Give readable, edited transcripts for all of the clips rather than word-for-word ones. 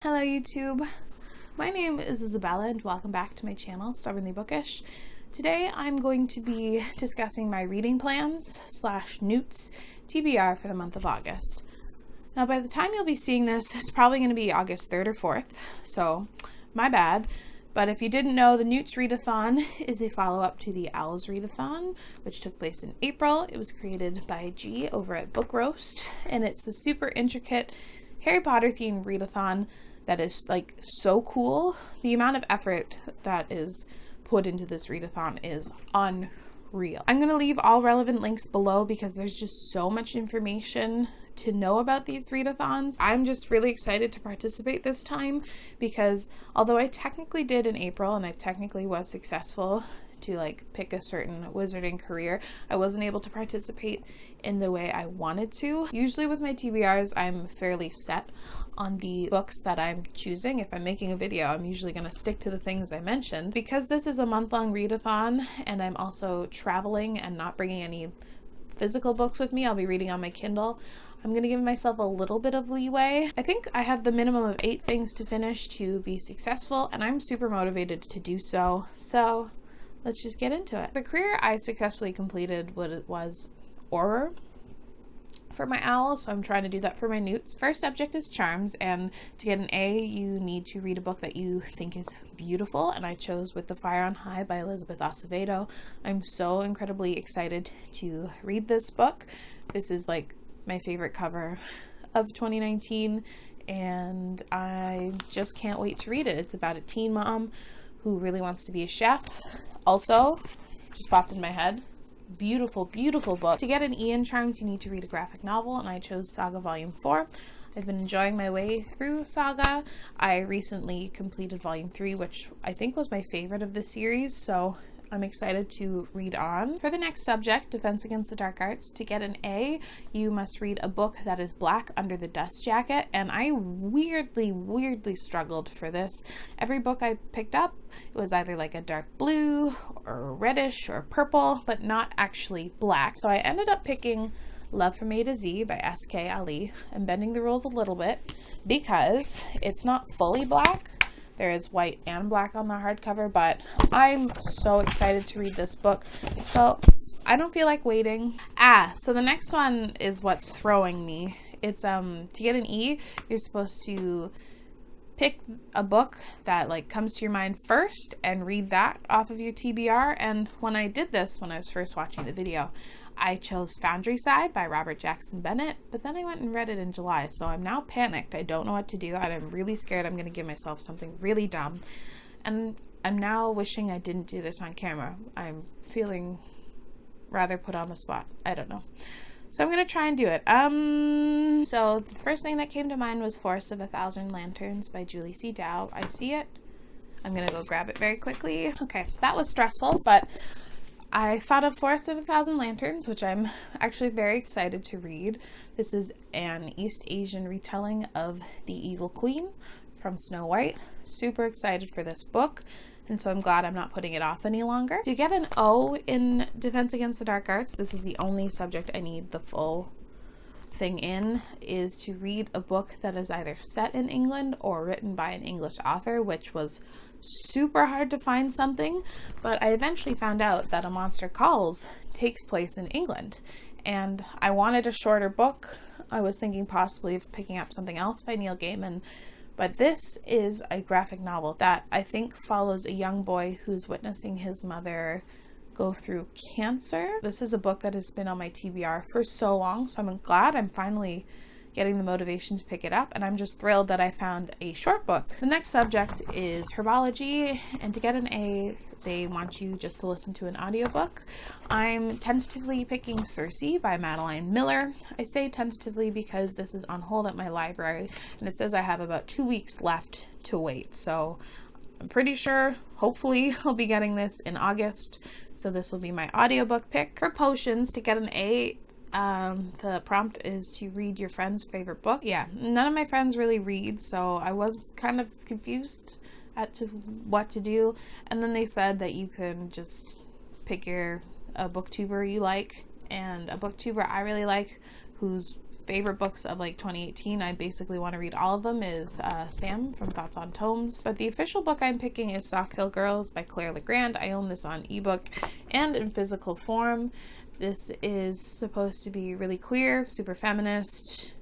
Hello YouTube, my name is Isabella and welcome back to my channel, Stubbornly Bookish. Today I'm going to be discussing my reading plans / N.E.W.T.S TBR for the month of August. Now by the time you'll be seeing this, it's probably going to be August 3rd or 4th, so my bad. But if you didn't know, the N.E.W.T.S Readathon is a follow-up to the Owls Readathon, which took place in April. It was created by G over at Book Roast, and it's a super intricate Harry Potter themed readathon that is like so cool. The amount of effort that is put into this readathon is unreal. I'm going to leave all relevant links below because there's just so much information to know about these readathons. I'm just really excited to participate this time because although I technically did in April and I technically was successful to like pick a certain wizarding career, I wasn't able to participate in the way I wanted to. Usually with my TBRs, I'm fairly set on the books that I'm choosing. If I'm making a video, I'm usually going to stick to the things I mentioned. Because this is a month-long readathon and I'm also traveling and not bringing any physical books with me, I'll be reading on my Kindle. I'm going to give myself a little bit of leeway. I think I have the minimum of 8 things to finish to be successful, and I'm super motivated to do so. So let's just get into it. The career I successfully completed was horror for my owls, so I'm trying to do that for my N.E.W.T.S. First subject is charms, and to get an A, you need to read a book that you think is beautiful, and I chose With the Fire on High by Elizabeth Acevedo. I'm so incredibly excited to read this book. This is like my favorite cover of 2019, and I just can't wait to read it. It's about a teen mom who really wants to be a chef. Also, just popped in my head, beautiful, beautiful book. To get an E in charms, you need to read a graphic novel, and I chose Saga Volume 4. I've been enjoying my way through Saga. I recently completed Volume 3, which I think was my favorite of the series, so I'm excited to read on. For the next subject, Defense Against the Dark Arts, to get an A, you must read a book that is black under the dust jacket, and I weirdly struggled for this. Every book I picked up, it was either like a dark blue or reddish or purple, but not actually black. So I ended up picking Love from A to Z by S.K. Ali. I'm bending the rules a little bit because it's not fully black. There is white and black on the hardcover, but I'm so excited to read this book, so I don't feel like waiting. So the next one is what's throwing me. It's to get an E, you're supposed to pick a book that like comes to your mind first and read that off of your TBR. And when I did this, when I was first watching the video, I chose Foundryside by Robert Jackson Bennett, but then I went and read it in July, so I'm now panicked. I don't know what to do, and I'm really scared I'm going to give myself something really dumb. And I'm now wishing I didn't do this on camera. I'm feeling rather put on the spot. I don't know. So I'm going to try and do it. So the first thing that came to mind was Forest of a Thousand Lanterns by Julie C. Dow. I see it. I'm going to go grab it very quickly. Okay, that was stressful, but I thought of Forest of a Thousand Lanterns, which I'm actually very excited to read. This is an East Asian retelling of The Evil Queen from Snow White. Super excited for this book, and so I'm glad I'm not putting it off any longer. To get an O in Defense Against the Dark Arts, this is the only subject I need the full thing in, is to read a book that is either set in England or written by an English author, which was super hard to find something, but I eventually found out that A Monster Calls takes place in England, and I wanted a shorter book. I was thinking possibly of picking up something else by Neil Gaiman, but this is a graphic novel that I think follows a young boy who's witnessing his mother go through cancer. This is a book that has been on my TBR for so long, so I'm glad I'm finally getting the motivation to pick it up, and I'm just thrilled that I found a short book. The next subject is herbology, and to get an A, they want you just to listen to an audiobook. I'm tentatively picking Circe by Madeline Miller. I say tentatively because this is on hold at my library, and it says I have about 2 weeks left to wait, so I'm pretty sure, hopefully, I'll be getting this in August, so this will be my audiobook pick. For potions, to get an A, the prompt is to read your friend's favorite book. Yeah, none of my friends really read, so I was kind of confused as to what to do, and then they said that you can just pick a booktuber you like, and a booktuber I really like whose favorite books of like 2018. I basically want to read all of them is Sam from Thoughts on Tomes. But the official book I'm picking is Sock Hill Girls by Claire Legrand. I own this on ebook and in physical form. This is supposed to be really queer, super feminist,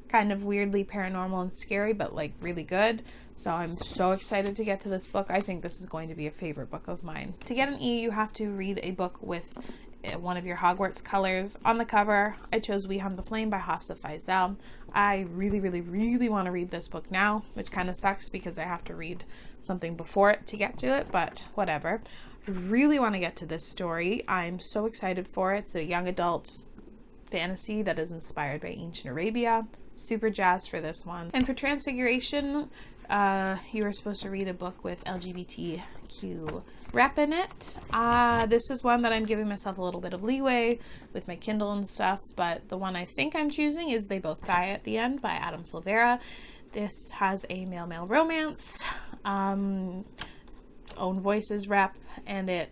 kind of weirdly paranormal and scary, but like really good. So I'm so excited to get to this book. I think this is going to be a favorite book of mine. To get an E, you have to read a book with one of your Hogwarts colors. On the cover, I chose We Hum the Flame by Hafsa Faizal. I really want to read this book now, which kind of sucks because I have to read something before it to get to it, but whatever. I really want to get to this story. I'm so excited for it. It's a young adult fantasy that is inspired by ancient Arabia. Super jazzed for this one. And for Transfiguration, you were supposed to read a book with LGBTQ rep in it. This is one that I'm giving myself a little bit of leeway with my Kindle and stuff, but the one I think I'm choosing is They Both Die at the End by Adam Silvera. This has a male-male romance, own voices rep, and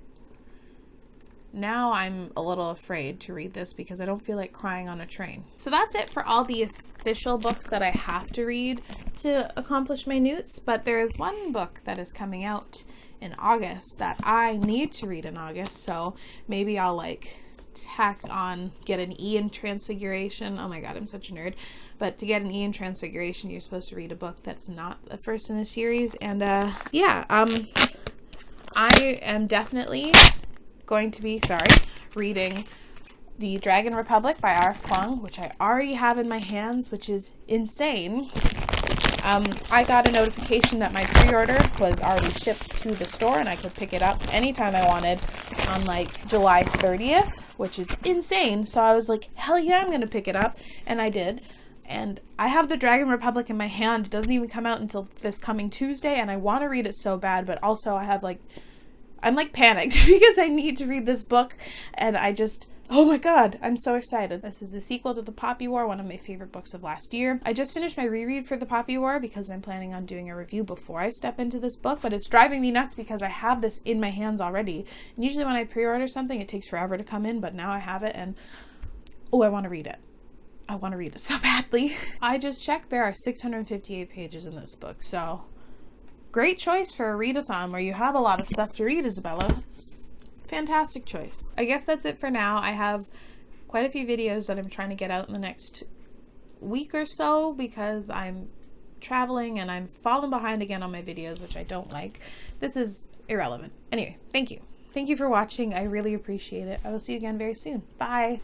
now I'm a little afraid to read this because I don't feel like crying on a train. So that's it for all the official books that I have to read to accomplish my N.E.W.T.S, but there is one book that is coming out in August that I need to read in August, so maybe I'll like tack on, get an E in Transfiguration. Oh my god, I'm such a nerd. But to get an E in Transfiguration, you're supposed to read a book that's not the first in a series, and I am definitely going to be, reading The Dragon Republic by R.F. Kuang, which I already have in my hands, which is insane. I got a notification that my pre-order was already shipped to the store and I could pick it up anytime I wanted on like July 30th, which is insane. So I was like, hell yeah, I'm going to pick it up. And I did. And I have The Dragon Republic in my hand. It doesn't even come out until this coming Tuesday, and I want to read it so bad, but also I'm like panicked because I need to read this book, and oh my god, I'm so excited. This is the sequel to The Poppy War, one of my favorite books of last year. I just finished my reread for The Poppy War because I'm planning on doing a review before I step into this book, but it's driving me nuts because I have this in my hands already. And usually when I pre-order something, it takes forever to come in, but now I have it, and I want to read it. I want to read it so badly. I just checked, there are 658 pages in this book, so great choice for a readathon where you have a lot of stuff to read, Isabella. Fantastic choice. I guess that's it for now. I have quite a few videos that I'm trying to get out in the next week or so because I'm traveling and I'm falling behind again on my videos, which I don't like. This is irrelevant. Anyway, thank you. Thank you for watching. I really appreciate it. I will see you again very soon. Bye.